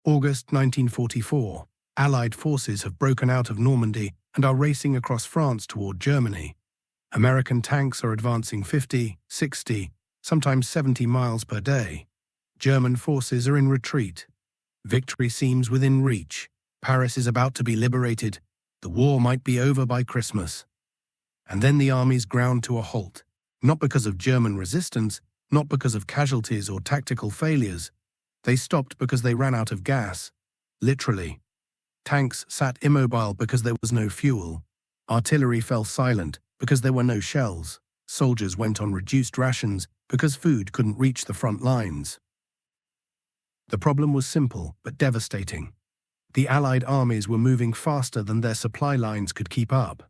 August 1944. Allied forces have broken out of Normandy and are racing across France toward Germany. American tanks are advancing 50, 60, sometimes 70 miles per day. German forces are in retreat. Victory seems within reach. Paris is about to be liberated. The war might be over by Christmas. And then the armies ground to a halt, not because of German resistance, not because of casualties or tactical failures. They stopped because they ran out of gas, literally. Tanks sat immobile because there was no fuel. Artillery fell silent because there were no shells. Soldiers went on reduced rations because food couldn't reach the front lines. The problem was simple but devastating. The Allied armies were moving faster than their supply lines could keep up.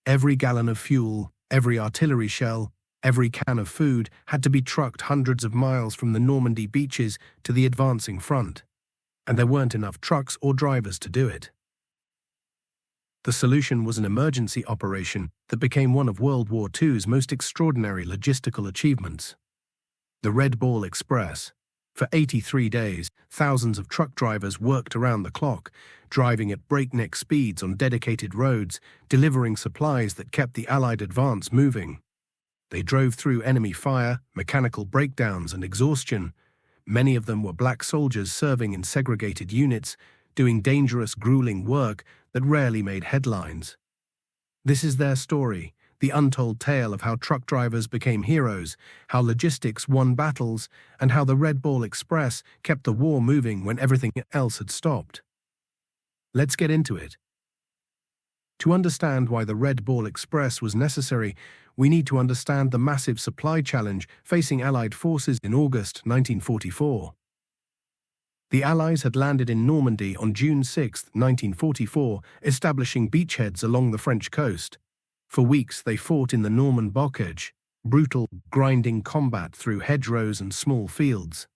Every gallon of fuel, every artillery shell, every can of food had to be trucked hundreds of miles from the Normandy beaches to the advancing front, and there weren't enough trucks or drivers to do it. The solution was an emergency operation that became one of World War II's most extraordinary logistical achievements. The Red Ball Express. For 83 days, thousands of truck drivers worked around the clock, driving at breakneck speeds on dedicated roads, delivering supplies that kept the Allied advance moving. They drove through enemy fire, mechanical breakdowns, and exhaustion. Many of them were black soldiers serving in segregated units, doing dangerous, grueling work that rarely made headlines. This is their story, the untold tale of how truck drivers became heroes, how logistics won battles, and how the Red Ball Express kept the war moving when everything else had stopped. Let's get into it. To understand why the Red Ball Express was necessary, we need to understand the massive supply challenge facing Allied forces in August 1944. The Allies had landed in Normandy on June 6, 1944, establishing beachheads along the French coast. For weeks they fought in the Norman bocage, brutal, grinding combat through hedgerows and small fields.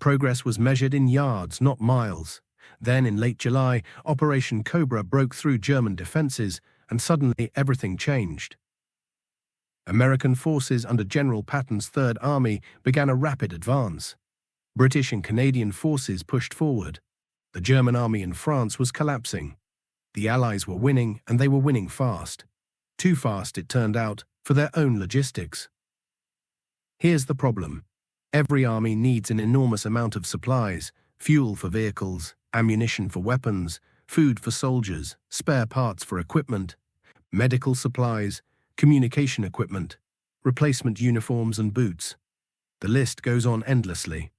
Progress was measured in yards, not miles. Then, in late July, Operation Cobra broke through German defenses, and suddenly everything changed. American forces under General Patton's Third Army began a rapid advance. British and Canadian forces pushed forward. The German army in France was collapsing. The Allies were winning, and they were winning fast. Too fast, it turned out, for their own logistics. Here's the problem. Every army needs an enormous amount of supplies: fuel for vehicles, ammunition for weapons, food for soldiers, spare parts for equipment, medical supplies, communication equipment, replacement uniforms and boots. The list goes on endlessly.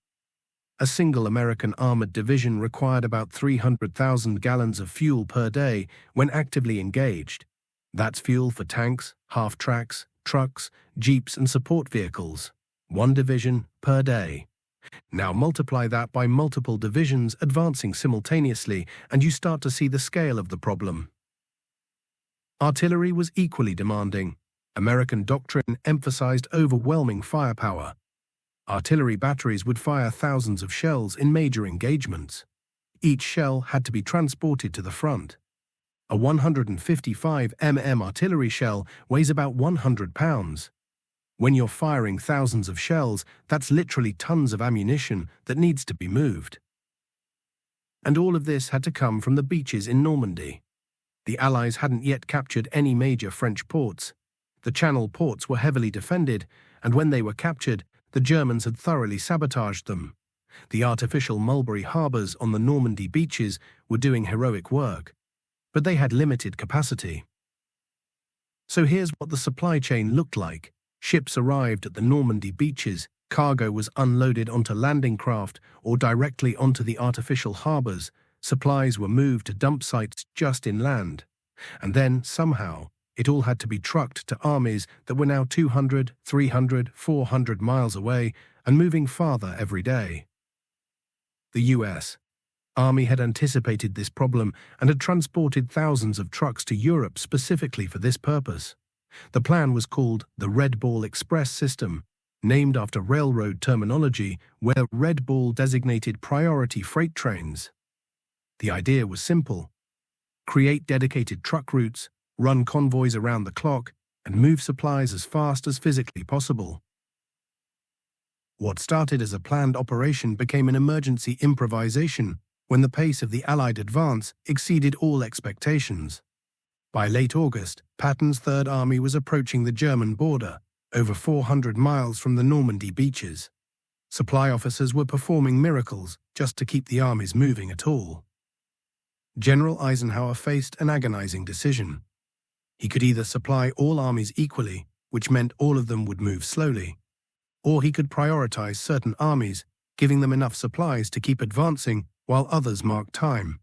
A single American armored division required about 300,000 gallons of fuel per day when actively engaged. That's fuel for tanks, half-tracks, trucks, jeeps and support vehicles. One division per day. Now multiply that by multiple divisions advancing simultaneously, and you start to see the scale of the problem. Artillery was equally demanding. American doctrine emphasized overwhelming firepower. Artillery batteries would fire thousands of shells in major engagements. Each shell had to be transported to the front. A 155 mm artillery shell weighs about 100 pounds. When you're firing thousands of shells, that's literally tons of ammunition that needs to be moved. And all of this had to come from the beaches in Normandy. The Allies hadn't yet captured any major French ports. The Channel ports were heavily defended, and when they were captured, the Germans had thoroughly sabotaged them. The artificial mulberry harbors on the Normandy beaches were doing heroic work, but they had limited capacity. So here's what the supply chain looked like. Ships arrived at the Normandy beaches, cargo was unloaded onto landing craft or directly onto the artificial harbors, supplies were moved to dump sites just inland, and then, somehow, it all had to be trucked to armies that were now 200, 300, 400 miles away and moving farther every day. The U.S. Army had anticipated this problem and had transported thousands of trucks to Europe specifically for this purpose. The plan was called the Red Ball Express system, named after railroad terminology where Red Ball designated priority freight trains. The idea was simple: create dedicated truck routes, run convoys around the clock, and move supplies as fast as physically possible. What started as a planned operation became an emergency improvisation when the pace of the Allied advance exceeded all expectations. By late August, Patton's Third Army was approaching the German border, over 400 miles from the Normandy beaches. Supply officers were performing miracles just to keep the armies moving at all. General Eisenhower faced an agonizing decision. He could either supply all armies equally, which meant all of them would move slowly, or he could prioritize certain armies, giving them enough supplies to keep advancing while others marked time.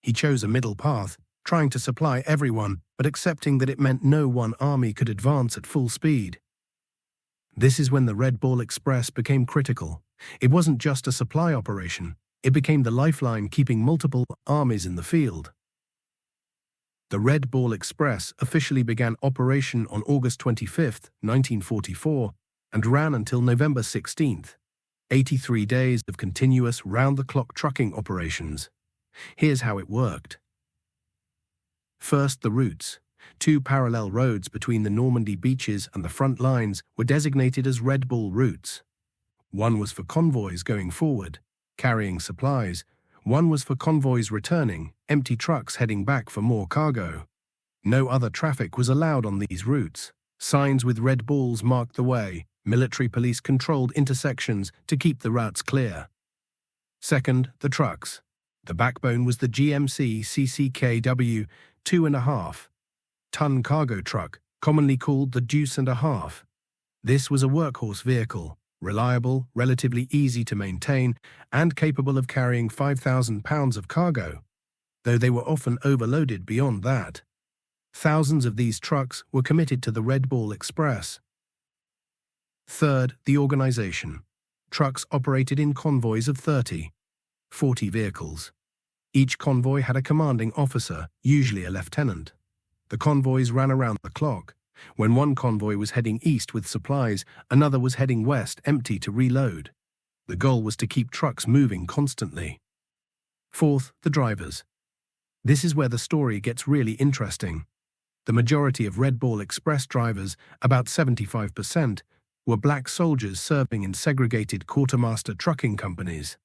He chose a middle path, trying to supply everyone, but accepting that it meant no one army could advance at full speed. This is when the Red Ball Express became critical. It wasn't just a supply operation, it became the lifeline keeping multiple armies in the field. The Red Ball Express officially began operation on August 25, 1944, and ran until November 16, 83 days of continuous round-the-clock trucking operations. Here's how it worked. First, the routes. 2 parallel roads between the Normandy beaches and the front lines were designated as Red Ball routes. One was for convoys going forward, carrying supplies. One was for convoys returning, empty trucks heading back for more cargo. No other traffic was allowed on these routes. Signs with red balls marked the way. Military police controlled intersections to keep the routes clear. Second, the trucks. The backbone was the GMC CCKW 2.5-ton cargo truck, commonly called the Deuce and a Half. This was a workhorse vehicle, reliable, relatively easy to maintain, and capable of carrying 5,000 pounds of cargo, though they were often overloaded beyond that. Thousands of these trucks were committed to the Red Ball Express. Third, the organization. Trucks operated in convoys of 30, 40 vehicles. Each convoy had a commanding officer, usually a lieutenant. The convoys ran around the clock. When one convoy was heading east with supplies, another was heading west empty to reload. The goal was to keep trucks moving constantly. Fourth, the drivers. This is where the story gets really interesting. The majority of Red Ball Express drivers, about 75%, were black soldiers serving in segregated quartermaster trucking companies.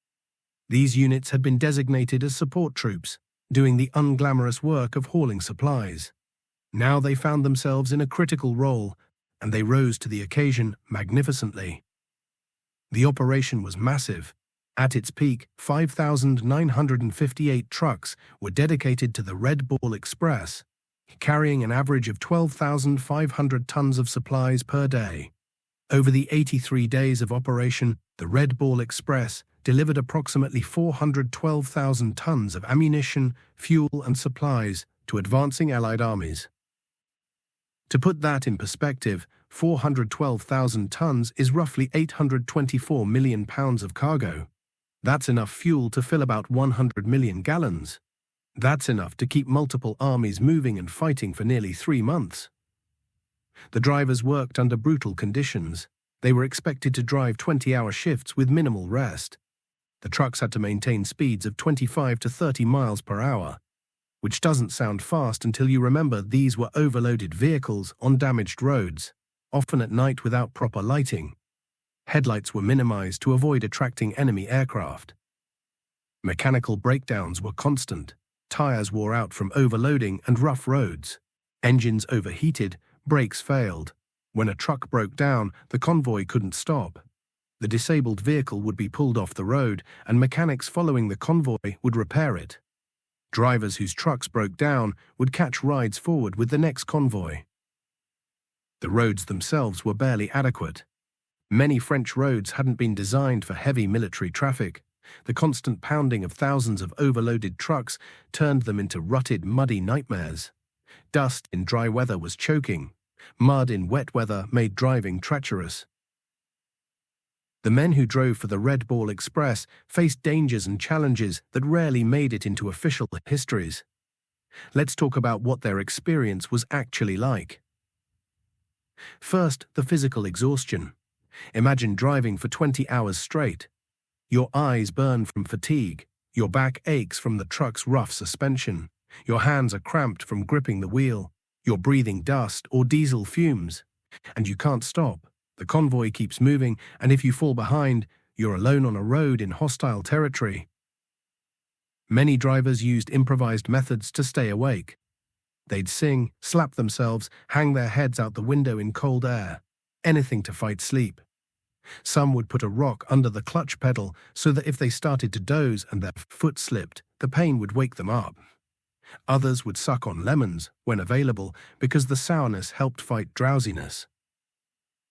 These units had been designated as support troops, doing the unglamorous work of hauling supplies. Now they found themselves in a critical role, and they rose to the occasion magnificently. The operation was massive. At its peak, 5,958 trucks were dedicated to the Red Ball Express, carrying an average of 12,500 tons of supplies per day. Over the 83 days of operation, the Red Ball Express delivered approximately 412,000 tons of ammunition, fuel, and supplies to advancing Allied armies. To put that in perspective, 412,000 tons is roughly 824 million pounds of cargo. That's enough fuel to fill about 100 million gallons. That's enough to keep multiple armies moving and fighting for nearly 3 months. The drivers worked under brutal conditions. They were expected to drive 20-hour shifts with minimal rest. The trucks had to maintain speeds of 25 to 30 miles per hour, which doesn't sound fast until you remember these were overloaded vehicles on damaged roads, often at night without proper lighting. Headlights were minimized to avoid attracting enemy aircraft. Mechanical breakdowns were constant. Tires wore out from overloading and rough roads. Engines overheated, brakes failed. When a truck broke down, the convoy couldn't stop. The disabled vehicle would be pulled off the road, and mechanics following the convoy would repair it. Drivers whose trucks broke down would catch rides forward with the next convoy. The roads themselves were barely adequate. Many French roads hadn't been designed for heavy military traffic. The constant pounding of thousands of overloaded trucks turned them into rutted, muddy nightmares. Dust in dry weather was choking. Mud in wet weather made driving treacherous. The men who drove for the Red Ball Express faced dangers and challenges that rarely made it into official histories. Let's talk about what their experience was actually like. First, the physical exhaustion. Imagine driving for 20 hours straight. Your eyes burn from fatigue. Your back aches from the truck's rough suspension. Your hands are cramped from gripping the wheel. You're breathing dust or diesel fumes. And you can't stop. The convoy keeps moving, and if you fall behind, you're alone on a road in hostile territory. Many drivers used improvised methods to stay awake. They'd sing, slap themselves, hang their heads out the window in cold air. Anything to fight sleep. Some would put a rock under the clutch pedal so that if they started to doze and their foot slipped, the pain would wake them up. Others would suck on lemons, when available, because the sourness helped fight drowsiness.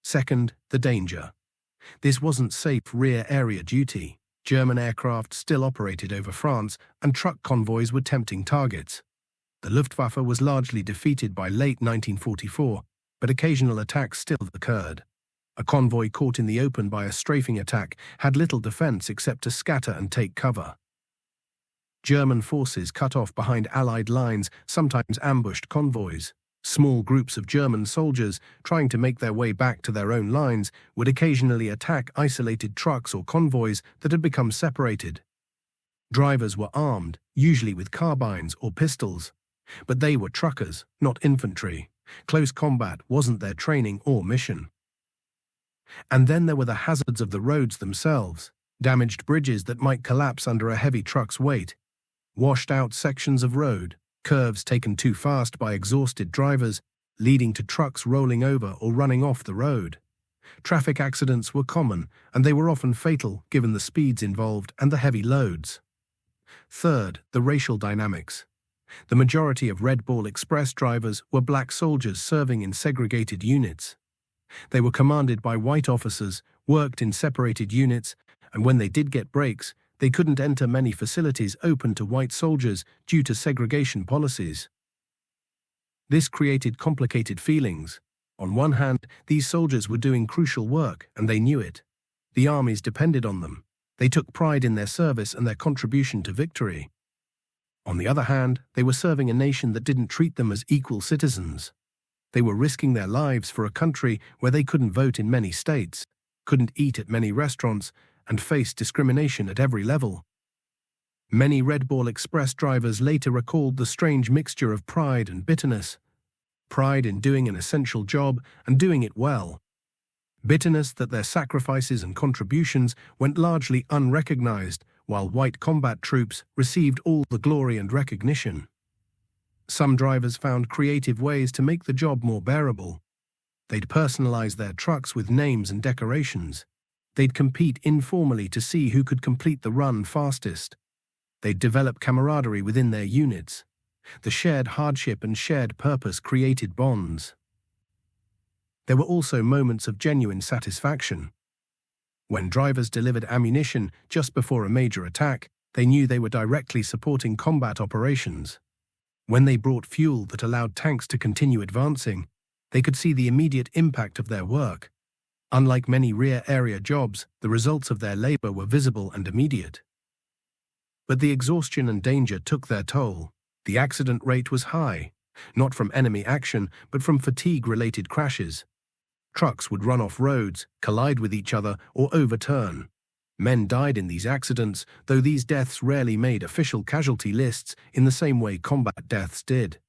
Second, the danger. This wasn't safe rear area duty. German aircraft still operated over France, and truck convoys were tempting targets. The Luftwaffe was largely defeated by late 1944, but occasional attacks still occurred. A convoy caught in the open by a strafing attack had little defense except to scatter and take cover. German forces cut off behind Allied lines sometimes ambushed convoys. Small groups of German soldiers, trying to make their way back to their own lines, would occasionally attack isolated trucks or convoys that had become separated. Drivers were armed, usually with carbines or pistols. But they were truckers, not infantry. Close combat wasn't their training or mission. And then there were the hazards of the roads themselves, damaged bridges that might collapse under a heavy truck's weight, washed-out sections of road, curves taken too fast by exhausted drivers, leading to trucks rolling over or running off the road. Traffic accidents were common, and they were often fatal given the speeds involved and the heavy loads. Third, the racial dynamics. The majority of Red Ball Express drivers were black soldiers serving in segregated units. They were commanded by white officers, worked in separated units, and when they did get breaks, they couldn't enter many facilities open to white soldiers due to segregation policies. This created complicated feelings. On one hand, these soldiers were doing crucial work, and they knew it. The armies depended on them. They took pride in their service and their contribution to victory. On the other hand, they were serving a nation that didn't treat them as equal citizens. They were risking their lives for a country where they couldn't vote in many states, couldn't eat at many restaurants, and faced discrimination at every level. Many Red Ball Express drivers later recalled the strange mixture of pride and bitterness. Pride in doing an essential job and doing it well. Bitterness that their sacrifices and contributions went largely unrecognized, while white combat troops received all the glory and recognition. Some drivers found creative ways to make the job more bearable. They'd personalize their trucks with names and decorations. They'd compete informally to see who could complete the run fastest. They'd develop camaraderie within their units. The shared hardship and shared purpose created bonds. There were also moments of genuine satisfaction. When drivers delivered ammunition just before a major attack, they knew they were directly supporting combat operations. When they brought fuel that allowed tanks to continue advancing, they could see the immediate impact of their work. Unlike many rear area jobs, the results of their labor were visible and immediate. But the exhaustion and danger took their toll. The accident rate was high, not from enemy action, but from fatigue-related crashes. Trucks would run off roads, collide with each other, or overturn. Men died in these accidents, though these deaths rarely made official casualty lists in the same way combat deaths did.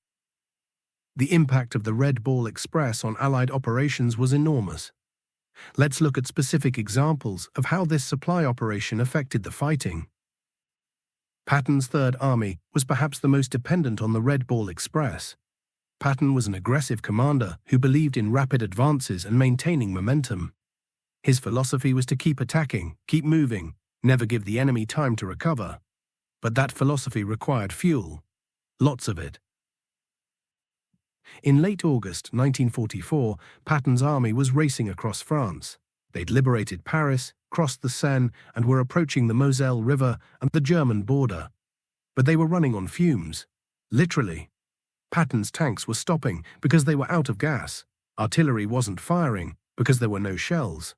The impact of the Red Ball Express on Allied operations was enormous. Let's look at specific examples of how this supply operation affected the fighting. Patton's Third Army was perhaps the most dependent on the Red Ball Express. Patton was an aggressive commander who believed in rapid advances and maintaining momentum. His philosophy was to keep attacking, keep moving, never give the enemy time to recover. But that philosophy required fuel. Lots of it. In late August 1944, Patton's army was racing across France. They'd liberated Paris, crossed the Seine, and were approaching the Moselle River and the German border. But they were running on fumes. Literally. Patton's tanks were stopping because they were out of gas. Artillery wasn't firing because there were no shells.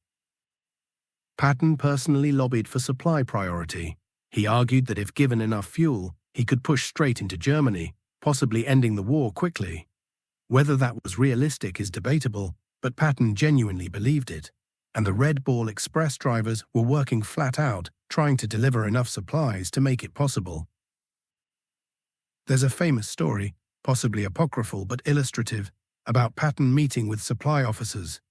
Patton personally lobbied for supply priority. He argued that if given enough fuel, he could push straight into Germany, possibly ending the war quickly. Whether that was realistic is debatable, but Patton genuinely believed it, and the Red Ball Express drivers were working flat out, trying to deliver enough supplies to make it possible. There's a famous story, possibly apocryphal but illustrative, about Patton meeting with supply officers.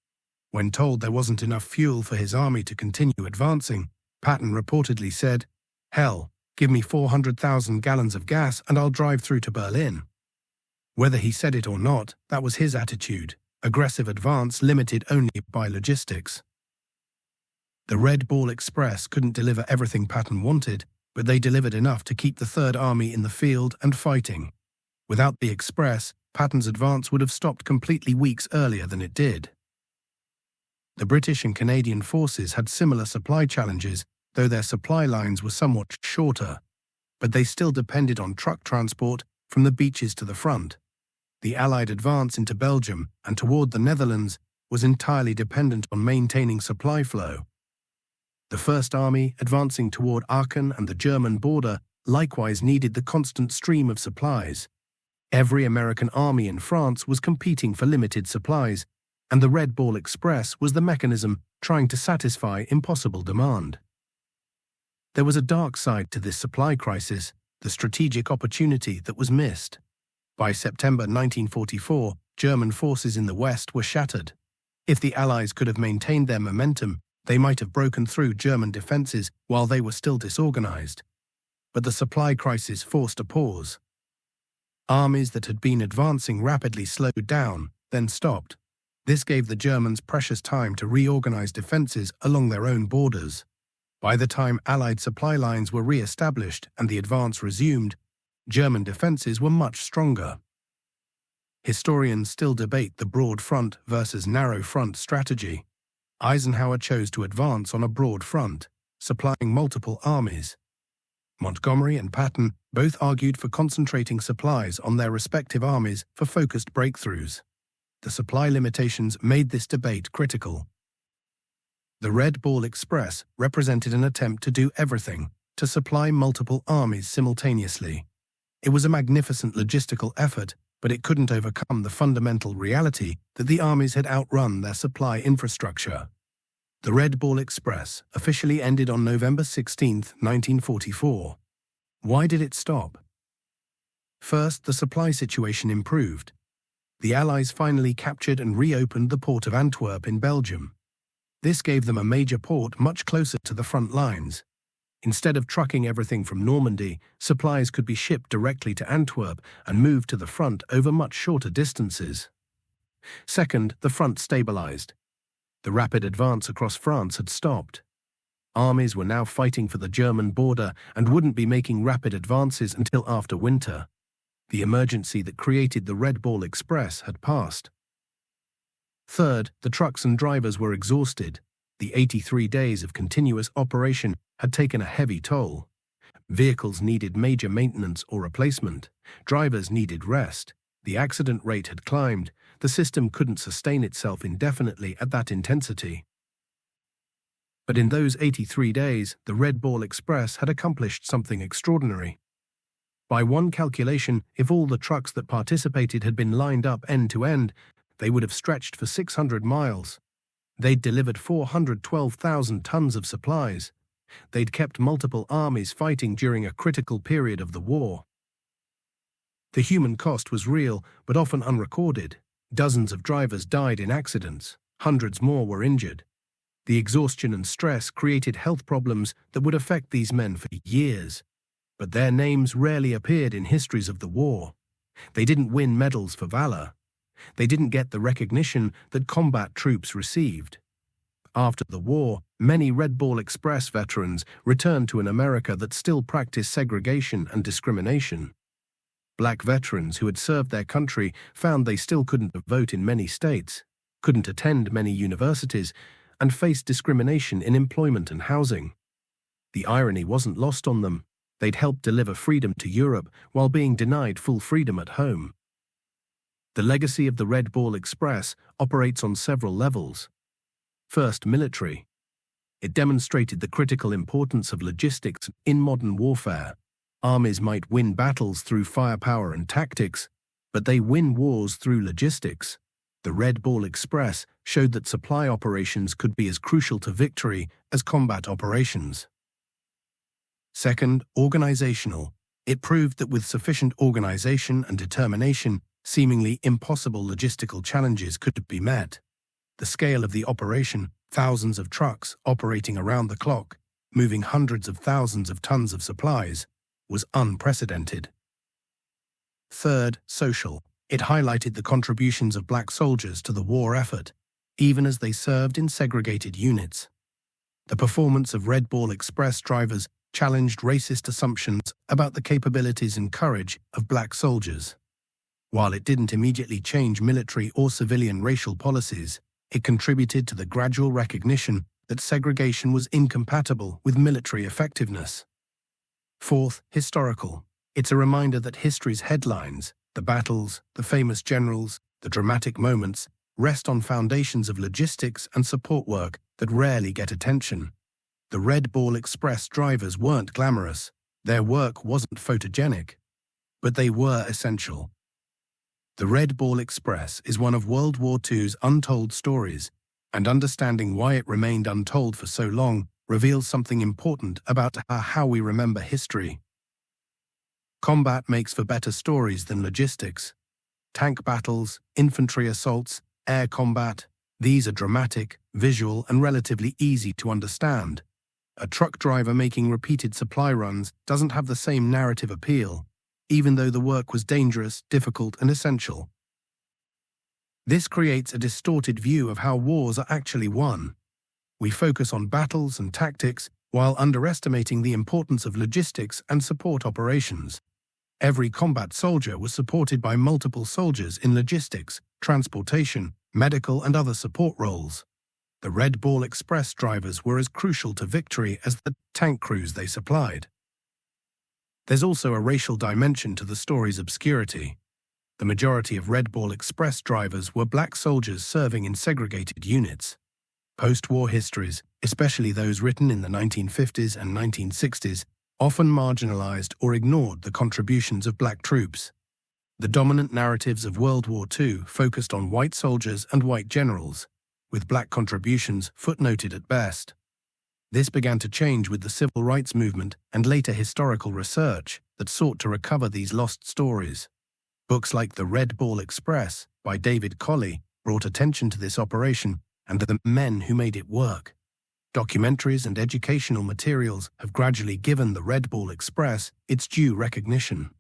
When told there wasn't enough fuel for his army to continue advancing, Patton reportedly said, "Hell, Give me 400,000 gallons of gas and I'll drive through to Berlin. Whether he said it or not, that was his attitude. Aggressive advance limited only by logistics. The Red Ball Express couldn't deliver everything Patton wanted, but they delivered enough to keep the Third Army in the field and fighting. Without the Express, Patton's advance would have stopped completely weeks earlier than it did. The British and Canadian forces had similar supply challenges, though their supply lines were somewhat shorter, but they still depended on truck transport from the beaches to the front. The Allied advance into Belgium and toward the Netherlands was entirely dependent on maintaining supply flow. The First Army, advancing toward Aachen and the German border, likewise needed the constant stream of supplies. Every American army in France was competing for limited supplies, and the Red Ball Express was the mechanism trying to satisfy impossible demand. There was a dark side to this supply crisis, the strategic opportunity that was missed. By September 1944, German forces in the West were shattered. If the Allies could have maintained their momentum, they might have broken through German defenses while they were still disorganized. But the supply crisis forced a pause. Armies that had been advancing rapidly slowed down, then stopped. This gave the Germans precious time to reorganize defenses along their own borders. By the time Allied supply lines were re-established and the advance resumed, German defenses were much stronger. Historians still debate the broad front versus narrow front strategy. Eisenhower chose to advance on a broad front, supplying multiple armies. Montgomery and Patton both argued for concentrating supplies on their respective armies for focused breakthroughs. The supply limitations made this debate critical. The Red Ball Express represented an attempt to do everything, to supply multiple armies simultaneously. It was a magnificent logistical effort, but it couldn't overcome the fundamental reality that the armies had outrun their supply infrastructure. The Red Ball Express officially ended on November 16, 1944. Why did it stop? First, the supply situation improved. The Allies finally captured and reopened the port of Antwerp in Belgium. This gave them a major port much closer to the front lines. Instead of trucking everything from Normandy, supplies could be shipped directly to Antwerp and moved to the front over much shorter distances. Second, the front stabilized. The rapid advance across France had stopped. Armies were now fighting for the German border and wouldn't be making rapid advances until after winter. The emergency that created the Red Ball Express had passed. Third, the trucks and drivers were exhausted. The 83 days of continuous operation had taken a heavy toll. Vehicles needed major maintenance or replacement. Drivers needed rest. The accident rate had climbed. The system couldn't sustain itself indefinitely at that intensity. But in those 83 days, the Red Ball Express had accomplished something extraordinary. By one calculation, if all the trucks that participated had been lined up end to end, they would have stretched for 600 miles. They'd delivered 412,000 tons of supplies. They'd kept multiple armies fighting during a critical period of the war. The human cost was real, but often unrecorded. Dozens of drivers died in accidents. Hundreds more were injured. The exhaustion and stress created health problems that would affect these men for years. But their names rarely appeared in histories of the war. They didn't win medals for valor. They didn't get the recognition that combat troops received. After the war, many Red Ball Express veterans returned to an America that still practiced segregation and discrimination. Black veterans who had served their country found they still couldn't vote in many states, couldn't attend many universities, and faced discrimination in employment and housing. The irony wasn't lost on them. They'd helped deliver freedom to Europe while being denied full freedom at home. The legacy of the Red Ball Express operates on several levels. First, military. It demonstrated the critical importance of logistics in modern warfare. Armies might win battles through firepower and tactics, but they win wars through logistics. The Red Ball Express showed that supply operations could be as crucial to victory as combat operations. Second, organizational. It proved that with sufficient organization and determination, seemingly impossible logistical challenges could be met. The scale of the operation, thousands of trucks operating around the clock, moving hundreds of thousands of tons of supplies, was unprecedented. Third, social. It highlighted the contributions of black soldiers to the war effort, even as they served in segregated units. The performance of Red Ball Express drivers challenged racist assumptions about the capabilities and courage of black soldiers. While it didn't immediately change military or civilian racial policies, it contributed to the gradual recognition that segregation was incompatible with military effectiveness. Fourth, historical. It's a reminder that history's headlines, the battles, the famous generals, the dramatic moments, rest on foundations of logistics and support work that rarely get attention. The Red Ball Express drivers weren't glamorous, their work wasn't photogenic, but they were essential. The Red Ball Express is one of World War II's untold stories, and understanding why it remained untold for so long reveals something important about how we remember history. Combat makes for better stories than logistics. Tank battles, infantry assaults, air combat, these are dramatic, visual, and relatively easy to understand. A truck driver making repeated supply runs doesn't have the same narrative appeal, even though the work was dangerous, difficult, and essential. This creates a distorted view of how wars are actually won. We focus on battles and tactics while underestimating the importance of logistics and support operations. Every combat soldier was supported by multiple soldiers in logistics, transportation, medical, and other support roles. The Red Ball Express drivers were as crucial to victory as the tank crews they supplied. There's also a racial dimension to the story's obscurity. The majority of Red Ball Express drivers were black soldiers serving in segregated units. Post-war histories, especially those written in the 1950s and 1960s, often marginalized or ignored the contributions of black troops. The dominant narratives of World War II focused on white soldiers and white generals, with black contributions footnoted at best. This began to change with the civil rights movement and later historical research that sought to recover these lost stories. Books like The Red Ball Express by David Colley brought attention to this operation and the men who made it work. Documentaries and educational materials have gradually given the Red Ball Express its due recognition.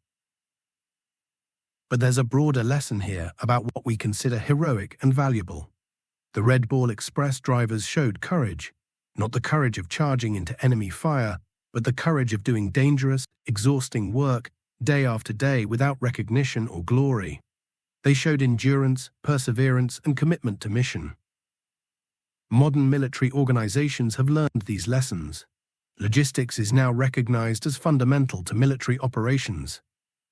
But there's a broader lesson here about what we consider heroic and valuable. The Red Ball Express drivers showed courage, not the courage of charging into enemy fire, but the courage of doing dangerous, exhausting work day after day without recognition or glory. They showed endurance, perseverance, and commitment to mission. Modern military organizations have learned these lessons. Logistics is now recognized as fundamental to military operations.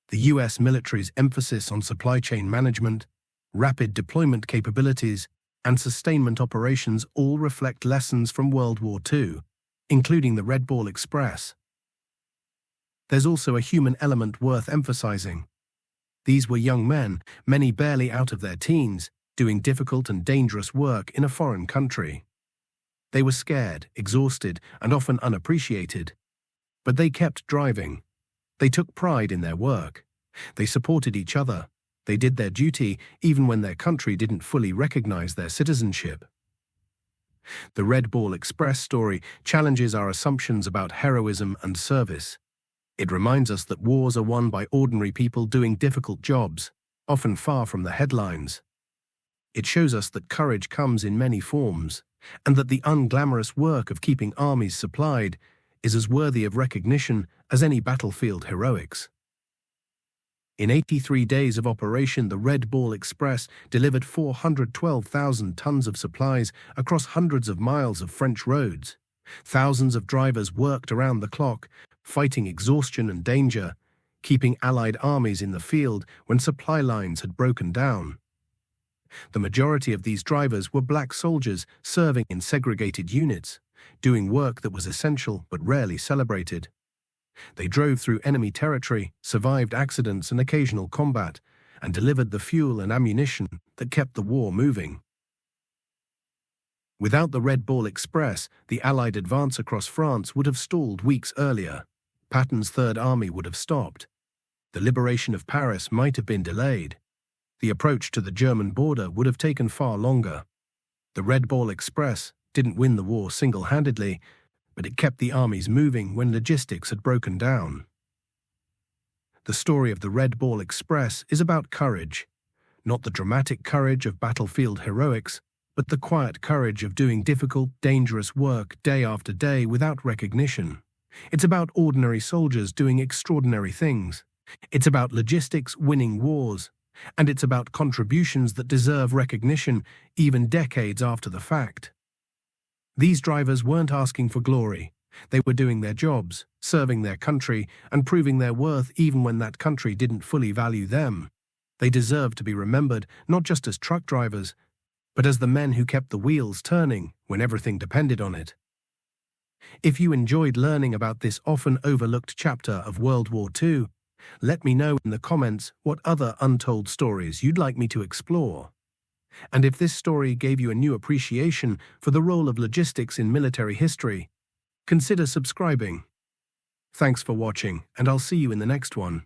The U.S. military's emphasis on supply chain management, rapid deployment capabilities, and sustainment operations all reflect lessons from World War II, including the Red Ball Express. There's also a human element worth emphasizing. These were young men, many barely out of their teens, doing difficult and dangerous work in a foreign country. They were scared, exhausted, and often unappreciated. But they kept driving. They took pride in their work. They supported each other. They did their duty even when their country didn't fully recognize their citizenship. The Red Ball Express story challenges our assumptions about heroism and service. It reminds us that wars are won by ordinary people doing difficult jobs, often far from the headlines. It shows us that courage comes in many forms, and that the unglamorous work of keeping armies supplied is as worthy of recognition as any battlefield heroics. In 83 days of operation, the Red Ball Express delivered 412,000 tons of supplies across hundreds of miles of French roads. Thousands of drivers worked around the clock, fighting exhaustion and danger, keeping Allied armies in the field when supply lines had broken down. The majority of these drivers were black soldiers serving in segregated units, doing work that was essential but rarely celebrated. They drove through enemy territory, survived accidents and occasional combat, and delivered the fuel and ammunition that kept the war moving. Without the Red Ball Express, the Allied advance across France would have stalled weeks earlier. Patton's Third Army would have stopped. The liberation of Paris might have been delayed. The approach to the German border would have taken far longer. The Red Ball Express didn't win the war single-handedly, but it kept the armies moving when logistics had broken down. The story of the Red Ball Express is about courage, not the dramatic courage of battlefield heroics, but the quiet courage of doing difficult, dangerous work day after day without recognition. It's about ordinary soldiers doing extraordinary things. It's about logistics winning wars. And it's about contributions that deserve recognition even decades after the fact. These drivers weren't asking for glory. They were doing their jobs, serving their country, and proving their worth even when that country didn't fully value them. They deserve to be remembered not just as truck drivers, but as the men who kept the wheels turning when everything depended on it. If you enjoyed learning about this often overlooked chapter of World War II, let me know in the comments what other untold stories you'd like me to explore. And if this story gave you a new appreciation for the role of logistics in military history, consider subscribing. Thanks for watching, and I'll see you in the next one.